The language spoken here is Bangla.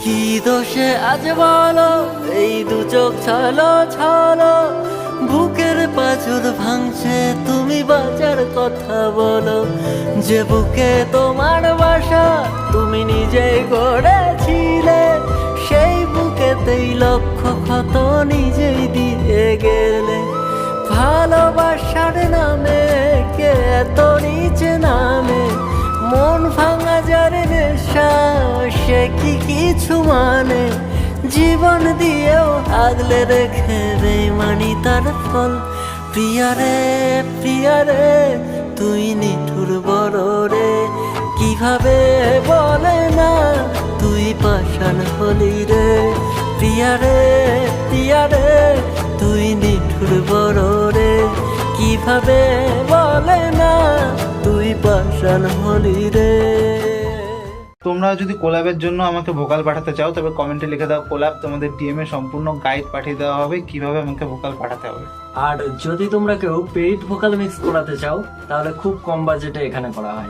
কি দোষে আজ বলো এই দু চোখ ছলো ছলো, বুকের পাঁজর ভাঙছে তুমি বাঁচার কথা বলো। যে বুকে তোমার বাসা তুমি নিজেই গড়েছিলে, সেই বুকেতেই লক্ষ ক্ষত নিজেই দিয়ে গেলে। ভালোবাসার নামে কে এত নিচে নামে, মন ভাঙা যার নেশা সে কি কিছু মানে। জীবন দিয়েও আগলে রেখে বেইমানি তার ফল। প্রিয়ারে প্রিয়ারে তুই নিঠুর বড় রে, কিভাবে বলে না তুই পাষাণ হলি রে। প্রিয়ারে প্রিয়ারে তুই নিঠুর বড় রে, কিভাবে বলে না তুই পাষাণ হলি রে। তোমরা যদি কোলাবের জন্য আমাকে ভোকাল পাঠাতে চাও তবে কমেন্টে লিখে দাও কোলাব, তোমাদের ডিএমএ সম্পূর্ণ গাইড পাঠিয়ে দেওয়া হবে কিভাবে আমাকে ভোকাল পাঠাতে হবে। আর যদি তোমরা কেউ পেইড ভোকাল মিক্স করাতে চাও তাহলে খুব কম বাজেটে এখানে করা হয়।